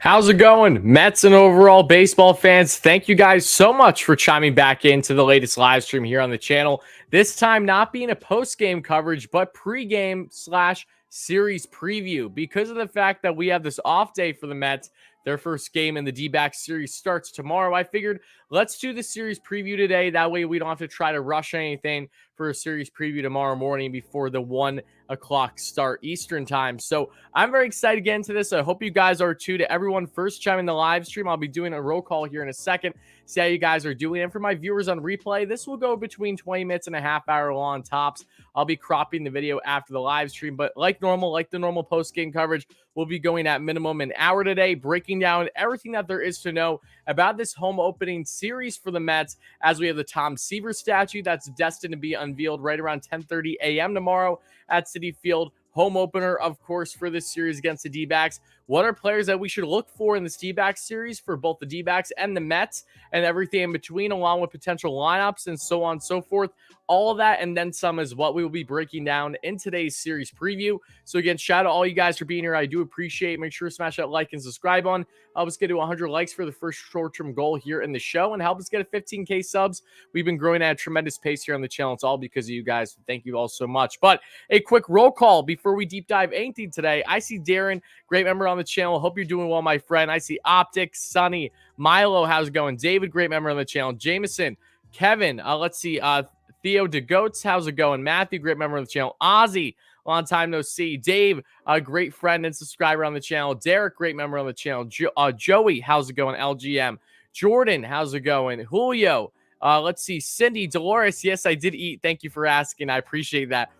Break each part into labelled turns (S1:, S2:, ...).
S1: How's it going, Mets and overall baseball fans? Thank you guys so much for chiming back into the latest live stream here on the channel. This time not being a post-game coverage, but pre-game slash series preview because of the fact that we have this off day for the Mets. Their first game in the D-backs series starts tomorrow. I figured let's do the series preview today. That way we don't have to try to rush anything for a series preview tomorrow morning before the 1 o'clock start Eastern time. So I'm very excited to get into this. I hope you guys are too. To everyone first chiming the live stream, I'll be doing a roll call here in a second. See how you guys are doing. And for my viewers on replay, this will go between 20 minutes and a half hour long tops. I'll be cropping the video after the live stream, but like normal, like the normal post-game coverage, we'll be going at minimum an hour today, breaking down everything that there is to know about this home opening series for the Mets, as we have the Tom Seaver statue that's destined to be unveiled right around 10:30 a.m. tomorrow at Citi Field. Home opener, of course, for this series against the D-backs. What are players that we should look for in this D-backs series for both the D-backs and the Mets and everything in between, along with potential lineups and so on and so forth. All of that and then some is what we will be breaking down in today's series preview. So again, shout out all you guys for being here. I do appreciate it. Make sure to smash that like and subscribe on. Help us get to 100 likes for the first short-term goal here in the show and help us get a 15K subs. We've been growing at a tremendous pace here on the channel. It's all because of you guys. Thank you all so much. But a quick roll call before we deep dive anything today. I see Darren, great member on the channel. Hope you're doing well, my friend. I see Optic, Sunny, Milo, how's it going? David, great member on the channel. Jameson, Kevin, let's see, Theo DeGoats, how's it going? Matthew, great member of the channel. Ozzy, long time no see. Dave, a great friend and subscriber on the channel. Derek, great member on the channel. Joey, how's it going? LGM. Jordan, how's it going? Julio, let's see. Cindy, Dolores, yes, I did eat. Thank you for asking. I appreciate that.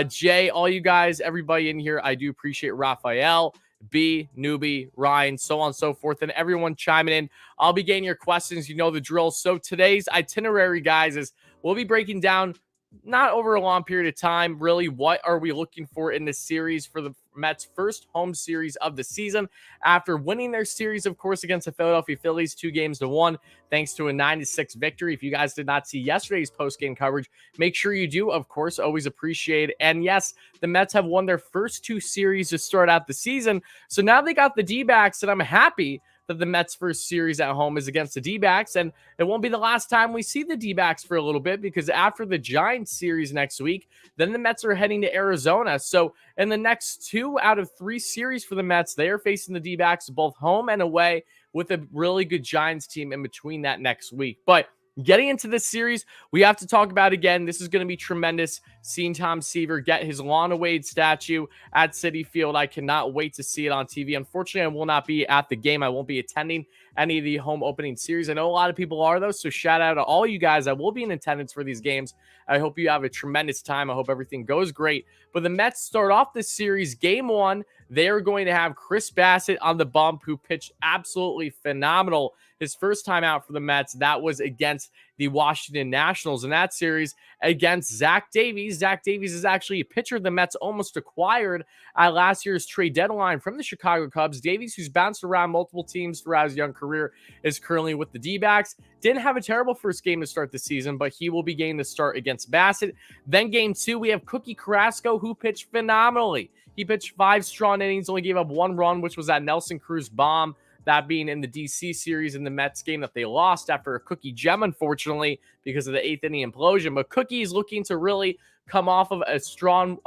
S1: Jay, all you guys, everybody in here, I do appreciate. Raphael, B, Newbie, Ryan, so on and so forth, and everyone chiming in. I'll be getting your questions. You know the drill. So today's itinerary, guys, is we'll be breaking down, not over a long period of time, really, what are we looking for in this series for the Mets' first home series of the season after winning their series, of course, against the Philadelphia Phillies 2-1, thanks to a 9-6 victory. If you guys did not see yesterday's post-game coverage, make sure you do, of course, always appreciate it. And yes, the Mets have won their first 2 series to start out the season, so now they got the D-backs, and I'm happy that the Mets' first series at home is against the D-backs, and it won't be the last time we see the D-backs for a little bit, because after the Giants series next week, then the Mets are heading to Arizona. So in the next 2 out of 3 series for the Mets, they are facing the D-backs both home and away, with a really good Giants team in between that next week. But getting into this series, we have to talk about, again, this is going to be tremendous, seeing Tom Seaver get his long-awaited statue at Citi Field. I cannot wait to see it on TV. Unfortunately, I will not be at the game. I won't be attending any of the home opening series. I know a lot of people are, though, so shout out to all you guys that will be in attendance for these games. I hope you have a tremendous time. I hope everything goes great. But the Mets start off this series, game 1. They are going to have Chris Bassett on the bump, who pitched absolutely phenomenal his first time out for the Mets. That was against the Washington Nationals in that series against Zach Davies. Zach Davies is actually a pitcher the Mets almost acquired at last year's trade deadline from the Chicago Cubs. Davies, who's bounced around multiple teams throughout his young career, is currently with the D-backs. Didn't have a terrible first game to start the season, but he will be getting the start against Bassett. Then game 2, we have Cookie Carrasco, who pitched phenomenally. He pitched 5 strong innings, only gave up 1 run, which was that Nelson Cruz bomb, that being in the DC series in the Mets game that they lost after a Cookie gem, unfortunately, because of the 8th inning implosion. But Cookie is looking to really come off of a strong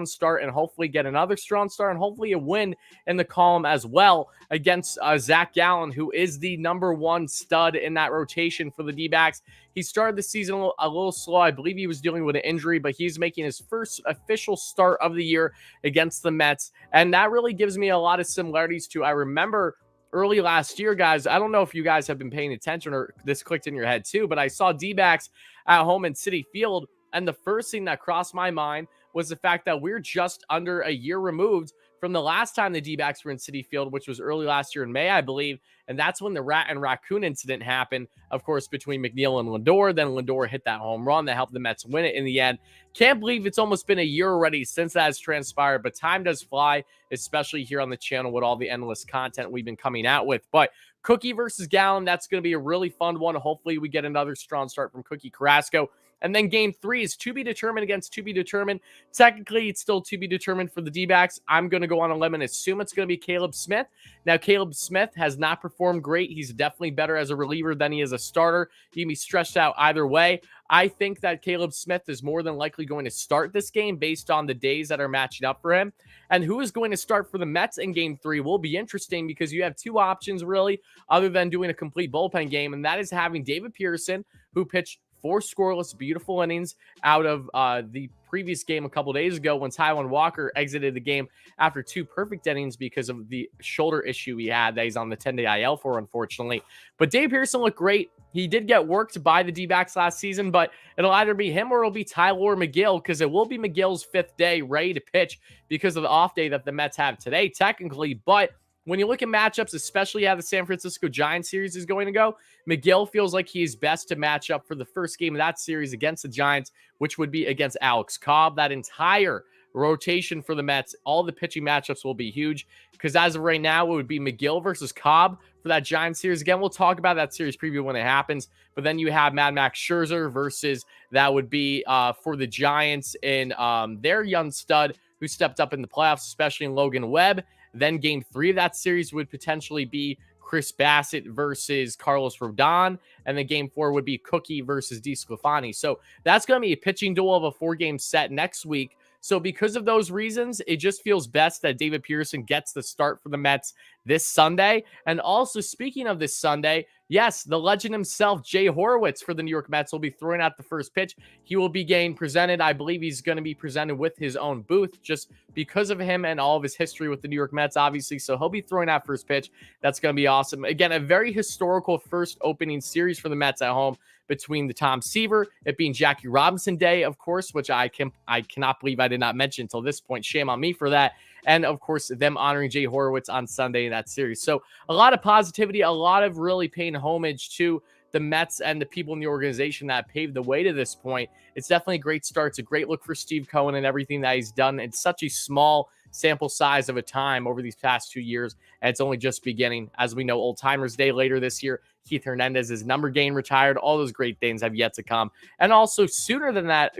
S1: start and hopefully get another strong start and hopefully a win in the column as well against Zach Gallen, who is the #1 stud in that rotation for the D-backs. He started the season a little slow. I believe he was dealing with an injury, but he's making his first official start of the year against the Mets. And that really gives me a lot of similarities to, I remember early last year, guys, I don't know if you guys have been paying attention or this clicked in your head too, but I saw D-backs at home in Citi Field, and the first thing that crossed my mind was the fact that we're just under a year removed from the last time the D-backs were in Citi Field, which was early last year in May, I believe. And that's when the rat and raccoon incident happened, of course, between McNeil and Lindor. Then Lindor hit that home run that helped the Mets win it in the end. Can't believe it's almost been a year already since that has transpired, but time does fly, especially here on the channel with all the endless content we've been coming out with. But Cookie versus Gallen, that's going to be a really fun one. Hopefully we get another strong start from Cookie Carrasco. And then game 3 is to be determined against to be determined. Technically, it's still to be determined for the D-backs. I'm going to go on a limb and assume it's going to be Caleb Smith. Now, Caleb Smith has not performed great. He's definitely better as a reliever than he is a starter. He can be stretched out either way. I think that Caleb Smith is more than likely going to start this game based on the days that are matching up for him. And who is going to start for the Mets in game 3 will be interesting because you have two options really other than doing a complete bullpen game, and that is having David Pearson, who pitched 4 scoreless, beautiful innings out of the previous game a couple days ago when Taijuan Walker exited the game after 2 perfect innings because of the shoulder issue he had that he's on the 10-day IL for, unfortunately. But Dave Pearson looked great. He did get worked by the D-backs last season, but it'll either be him or it'll be Tyler McGill because it will be McGill's 5th day ready to pitch because of the off day that the Mets have today, technically. But when you look at matchups, especially how the San Francisco Giants series is going to go, McGill feels like he is best to match up for the first game of that series against the Giants, which would be against Alex Cobb. That entire rotation for the Mets, all the pitching matchups will be huge because as of right now, it would be McGill versus Cobb for that Giants series. Again, we'll talk about that series preview when it happens, but then you have Mad Max Scherzer versus that would be for the Giants in their young stud who stepped up in the playoffs, especially in Logan Webb. Then game 3 of that series would potentially be Chris Bassett versus Carlos Rodon. And then game 4 would be Cookie versus DeSclafani. So that's going to be a pitching duel of a 4-game set next week. So because of those reasons, it just feels best that David Pearson gets the start for the Mets this Sunday. And also, speaking of this Sunday, yes, the legend himself, Jay Horowitz for the New York Mets, will be throwing out the first pitch. He will be getting presented. I believe he's going to be presented with his own booth just because of him and all of his history with the New York Mets, obviously. So he'll be throwing out first pitch. That's going to be awesome. Again, a very historical first opening series for the Mets at home between the Tom Seaver, it being Jackie Robinson Day, of course, which I cannot believe I did not mention until this point. Shame on me for that. And, of course, them honoring Jay Horowitz on Sunday in that series. So a lot of positivity, a lot of really paying homage to the Mets and the people in the organization that paved the way to this point. It's definitely a great start. It's a great look for Steve Cohen and everything that he's done. It's such a small sample size of a time over these past 2 years, and it's only just beginning. As we know, Old Timers Day later this year, Keith Hernandez's number game retired. All those great things have yet to come. And also sooner than that,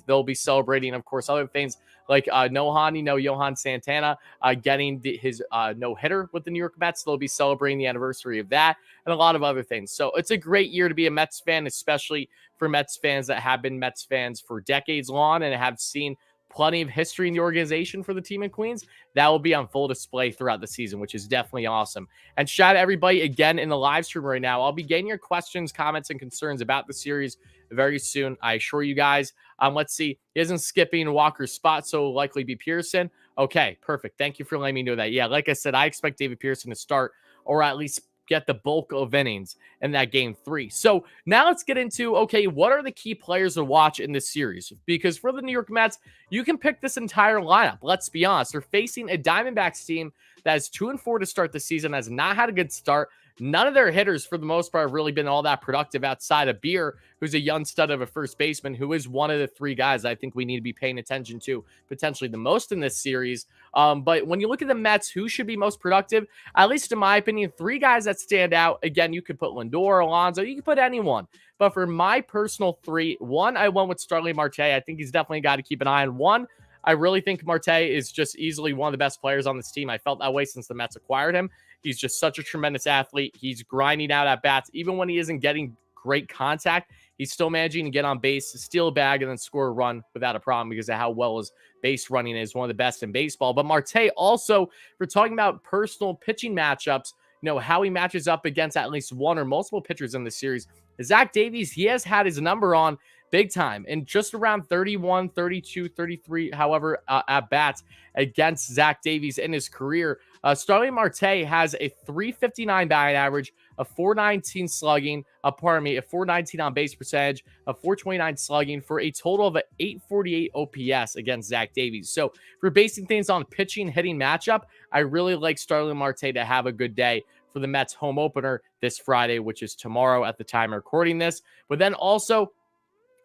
S1: they'll be celebrating, of course, other things like Johan Santana getting his no-hitter with the New York Mets. They'll be celebrating the anniversary of that and a lot of other things. So it's a great year to be a Mets fan, especially for Mets fans that have been Mets fans for decades long and have seen plenty of history in the organization for the team in Queens. That will be on full display throughout the season, which is definitely awesome. And shout out everybody again in the live stream right now. I'll be getting your questions, comments, and concerns about the series very soon. I assure you guys. Let's see. He isn't skipping Walker's spot, so it'll likely be Pearson. Okay, perfect. Thank you for letting me know that. Yeah, like I said, I expect David Pearson to start or at least get the bulk of innings in that game 3. So now let's get into, okay, what are the key players to watch in this series? Because for the New York Mets, you can pick this entire lineup. Let's be honest. They're facing a Diamondbacks team that is 2-4 to start the season, has not had a good start. None of their hitters, for the most part, have really been all that productive outside of Beer, who's a young stud of a first baseman, who is one of the 3 guys I think we need to be paying attention to potentially the most in this series. But when you look at the Mets, who should be most productive? At least in my opinion, 3 guys that stand out. Again, you could put Lindor, Alonso, you could put anyone. But for my personal 3, 1, I went with Starling Marte. I think he's definitely a guy to keep an eye on. 1, I really think Marte is just easily one of the best players on this team. I felt that way since the Mets acquired him. He's just such a tremendous athlete. He's grinding out at bats. Even when he isn't getting great contact, he's still managing to get on base, steal a bag, and then score a run without a problem because of how well his base running is. One of the best in baseball. But Marte also, if we're talking about personal pitching matchups, how he matches up against at least one or multiple pitchers in the series. Zach Davies, he has had his number on big time and just around 31, 32, 33, however, at bats against Zach Davies in his career. Starling Marte has a 359 batting average, a 419 slugging, a 419 on base percentage, a 429 slugging for a total of an 848 OPS against Zach Davies. So for basing things on pitching hitting matchup, I really like Starling Marte to have a good day for the Mets home opener this Friday, which is tomorrow at the time of recording this. But then also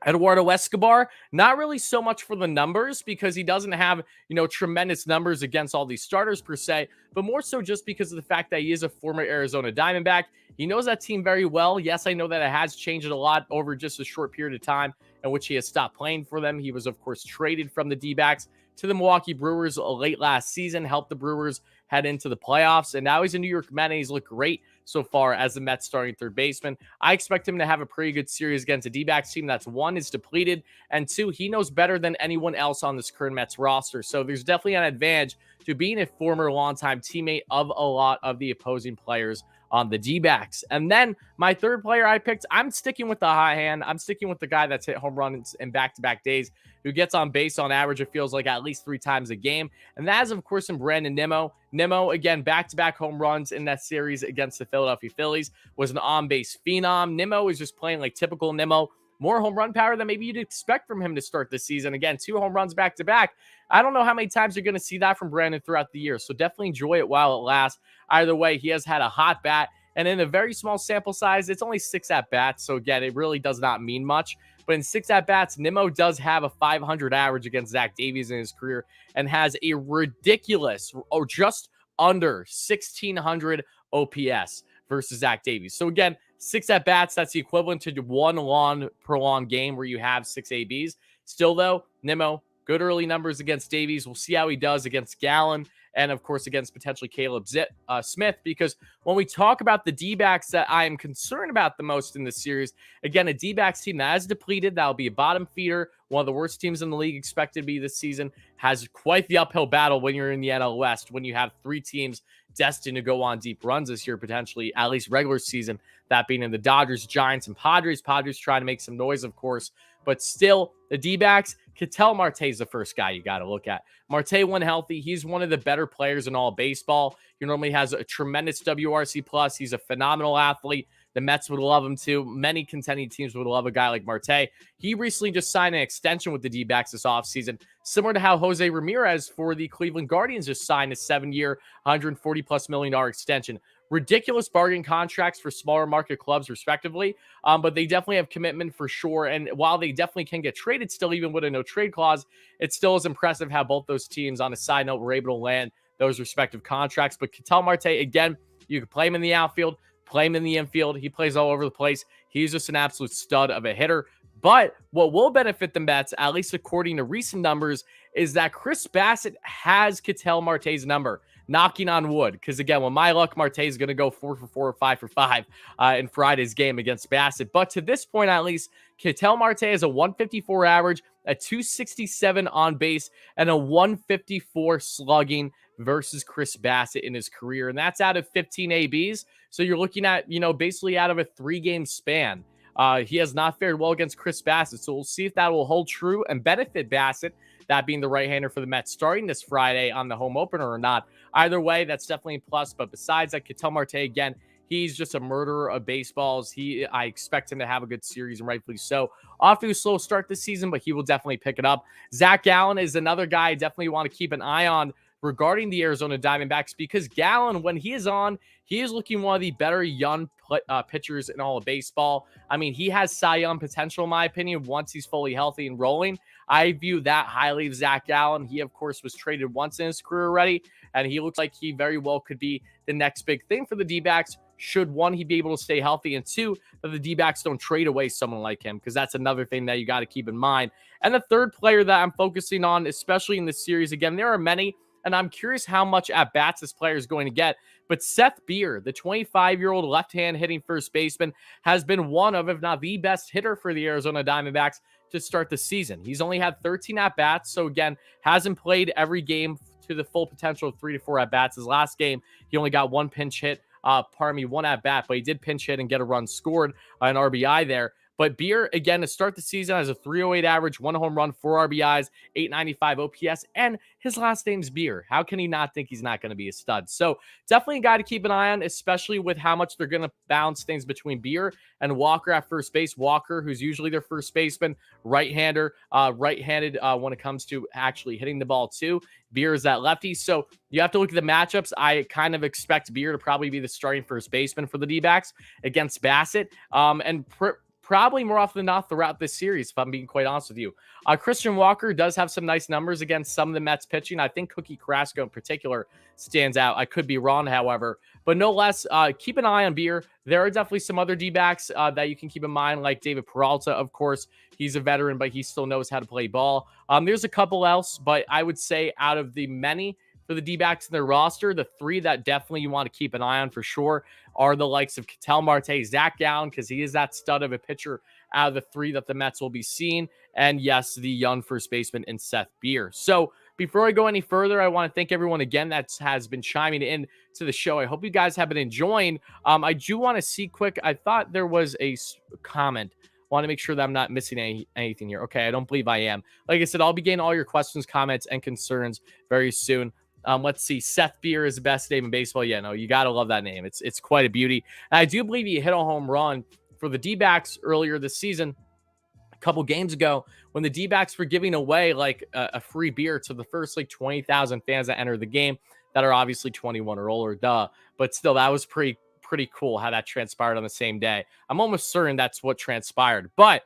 S1: Eduardo Escobar, not really so much for the numbers because he doesn't have, tremendous numbers against all these starters per se, but more so just because of the fact that he is a former Arizona Diamondback. He knows that team very well. Yes, I know that it has changed a lot over just a short period of time in which he has stopped playing for them. He was, of course, traded from the D-backs to the Milwaukee Brewers late last season, helped the Brewers head into the playoffs, and now he's a New York Met, and he's looked great so far as the Mets starting third baseman. I expect him to have a pretty good series against a D-backs team that's, one, is depleted, and two, he knows better than anyone else on this current Mets roster. So there's definitely an advantage to being a former longtime teammate of a lot of the opposing players on the D-backs. And then my third player I picked, I'm sticking with the high hand. I'm sticking with the guy that's hit home runs in back-to-back days, who gets on base on average, it feels like, at least 3 times a game. And that is, of course, in Brandon Nimmo. Nimmo, again, back-to-back home runs in that series against the Philadelphia Phillies, was an on-base phenom. Nimmo is just playing like typical Nimmo. More home run power than maybe you'd expect from him to start this season. Again, 2 home runs back-to-back. I don't know how many times you're going to see that from Brandon throughout the year, so definitely enjoy it while it lasts. Either way, he has had a hot bat, and in a very small sample size, it's only 6 at-bats, so again, it really does not mean much. But in 6 at-bats, Nimmo does have a 500 average against Zach Davies in his career and has a ridiculous, or just under 1,600 OPS versus Zach Davies. So again, 6 at-bats, that's the equivalent to 1 long, prolonged game where you have 6 ABs. Still, though, Nimmo, good early numbers against Davies. We'll see how he does against Gallen and, of course, against potentially Caleb Smith, because when we talk about the D-backs that I am concerned about the most in this series, again, a D-backs team that is depleted, that'll be a bottom feeder, one of the worst teams in the league expected to be this season, has quite the uphill battle when you're in the NL West, when you have 3 teams destined to go on deep runs this year, potentially, at least regular season, that being in the Dodgers, Giants, and Padres. Padres trying to make some noise, of course, but still, the D-backs, Ketel Marte is the first guy you got to look at. Marte, when healthy, he's one of the better players in all baseball. He normally has a tremendous WRC+. He's a phenomenal athlete. The Mets would love him too. Many contending teams would love a guy like Marte. He recently just signed an extension with the D-backs this offseason, similar to how Jose Ramirez for the Cleveland Guardians just signed a 7-year, $140+ million extension. Ridiculous bargain contracts for smaller market clubs, respectively, but they definitely have commitment for sure. And while they definitely can get traded still, even with a no-trade clause, it still is impressive how both those teams, on a side note, were able to land those respective contracts. But Ketel Marte, again, you can play him in the outfield, play him in the infield. He plays all over the place. He's just an absolute stud of a hitter. But what will benefit the Mets, at least according to recent numbers, is that Chris Bassett has Ketel Marte's number. Knocking on wood, because again, with my luck, Marte is going to go 4 for 4 or 5 for 5 in Friday's game against Bassett. But to this point, at least, Ketel Marte has a 154 average, a 267 on base, and a 154 slugging versus Chris Bassett in his career. And that's out of 15 ABs. So you're looking at, basically out of a 3-game span. He has not fared well against Chris Bassett. So we'll see if that will hold true and benefit Bassett, that being the right-hander for the Mets starting this Friday on the home opener or not. Either way, that's definitely a plus. But besides that, Ketel Marte, again, he's just a murderer of baseballs. I expect him to have a good series, and rightfully so. Off to a slow start this season, but he will definitely pick it up. Zach Gallen is another guy I definitely want to keep an eye on regarding the Arizona Diamondbacks, because Gallen, when he is on, he is looking one of the better young pitchers in all of baseball. I mean, he has Cy Young potential, in my opinion, once he's fully healthy and rolling. I view that highly of Zach Gallen. He, of course, was traded once in his career already, and he looks like he very well could be the next big thing for the D-backs, should, one, he be able to stay healthy, and two, that the D-backs don't trade away someone like him, because that's another thing that you got to keep in mind. And the third player that I'm focusing on, especially in this series, again, there are many, and I'm curious how much at-bats this player is going to get, but Seth Beer, the 25-year-old left-hand hitting first baseman, has been one of, if not the best hitter for the Arizona Diamondbacks to start the season. He's only had 13 at-bats, so again, hasn't played every game to the full potential of 3 to 4 at-bats. His last game, he only got one pinch hit, one at-bat, but he did pinch hit and get a run scored, an RBI there. But Beer, again, to start the season, has a 308 average, 1 home run, 4 RBIs, 895 OPS, and his last name's Beer. How can he not think he's not going to be a stud? So definitely a guy to keep an eye on, especially with how much they're going to bounce things between Beer and Walker at first base. Walker, who's usually their first baseman, right-handed when it comes to actually hitting the ball too. Beer is that lefty. So you have to look at the matchups. I kind of expect Beer to probably be the starting first baseman for the D-backs against Bassett. probably more often than not throughout this series, if I'm being quite honest with you. Christian Walker does have some nice numbers against some of the Mets pitching. I think Cookie Carrasco in particular stands out. I could be wrong, however, but no less, keep an eye on Beer. There are definitely some other D-backs that you can keep in mind, like David Peralta, of course. He's a veteran, but he still knows how to play ball. There's a couple else, but I would say out of the many for the D-backs in their roster, the three that definitely you want to keep an eye on for sure are the likes of Ketel Marte, Zach Gallen, because he is that stud of a pitcher out of the three that the Mets will be seeing, and yes, the young first baseman in Seth Beer. So before I go any further, I want to thank everyone again that has been chiming in to the show. I hope you guys have been enjoying. I do want to see quick. I thought there was a comment. Want to make sure that I'm not missing anything here. Okay, I don't believe I am. Like I said, I'll be getting all your questions, comments, and concerns very soon. Let's see. Seth Beer is the best name in baseball. Yeah, no, you got to love that name. It's quite a beauty. And I do believe he hit a home run for the D-backs earlier this season, a couple games ago, when the D-backs were giving away like a free beer to the first like 20,000 fans that entered the game that are obviously 21 or older, duh. But still, that was pretty cool how that transpired on the same day. I'm almost certain that's what transpired. But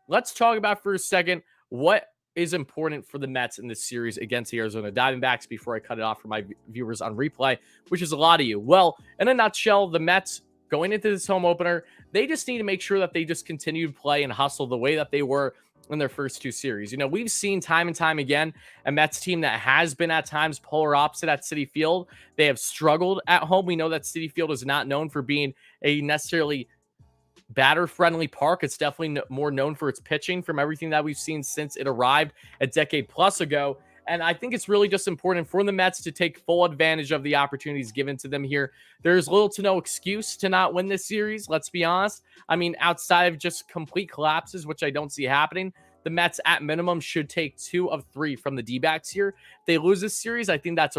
S1: let's talk about for a second what is important for the Mets in this series against the Arizona Diamondbacks before I cut it off for my viewers on replay, which is a lot of you. Well, in a nutshell, the Mets going into this home opener, they just need to make sure that they just continue to play and hustle the way that they were in their first two series. You know, we've seen time and time again a Mets team that has been at times polar opposite at Citi Field. They have struggled at home. We know that Citi Field is not known for being a necessarily batter-friendly park. It's definitely more known for its pitching from everything that we've seen since it arrived a decade plus ago. And I think it's really just important for the Mets to take full advantage of the opportunities given to them here. There's little to no excuse to not win this series, let's be honest. I mean, outside of just complete collapses, which I don't see happening, the Mets at minimum should take 2 of 3 from the D-backs here. If they lose this series, I think that's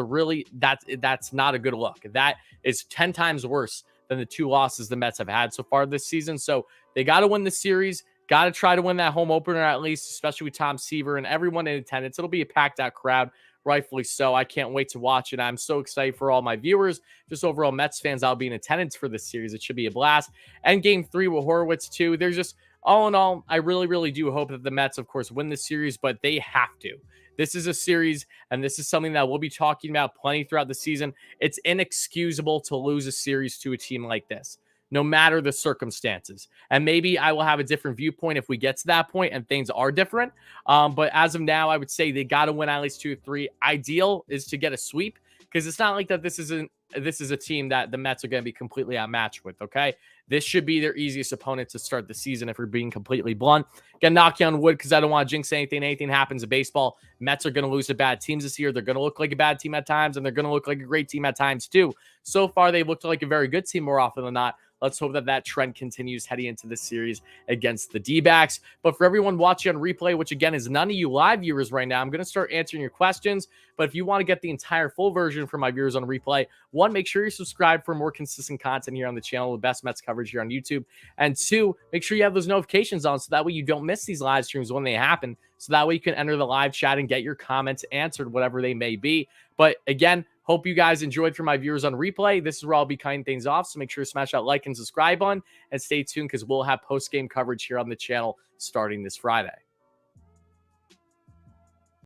S1: not a good look. That is 10 times worse than the 2 losses the Mets have had so far this season. So they got to win the series. Got to try to win that home opener at least, especially with Tom Seaver and everyone in attendance. It'll be a packed out crowd, rightfully so. I can't wait to watch it. I'm so excited for all my viewers, just overall Mets fans. I'll be in attendance for this series. It should be a blast. And game 3 with Horowitz too. There's just, all in all, I really, really do hope that the Mets, of course, win this series, but they have to. This is a series, and this is something that we'll be talking about plenty throughout the season. It's inexcusable to lose a series to a team like this, no matter the circumstances. And maybe I will have a different viewpoint if we get to that point and things are different. But as of now, I would say they got to win at least 2 or 3. Ideal is to get a sweep, because it's not like that this is a team that the Mets are going to be completely outmatched with, okay? This should be their easiest opponent to start the season, if we're being completely blunt. Gonna knock you on wood because I don't want to jinx anything. Anything happens in baseball. Mets are going to lose to bad teams this year. They're going to look like a bad team at times, and they're going to look like a great team at times too. So far, they've looked like a very good team more often than not. Let's hope that that trend continues heading into this series against the D-backs. But for everyone watching on replay, which again is none of you live viewers right now, I'm going to start answering your questions. But if you want to get the entire full version for my viewers on replay, 1, make sure you're subscribed for more consistent content here on the channel, the best Mets coverage here on YouTube. And 2, make sure you have those notifications on so that way you don't miss these live streams when they happen. So that way you can enter the live chat and get your comments answered, whatever they may be. But again, hope you guys enjoyed. For my viewers on replay, this is where I'll be cutting things off. So make sure to smash that like and subscribe button and stay tuned because we'll have post-game coverage here on the channel starting this Friday.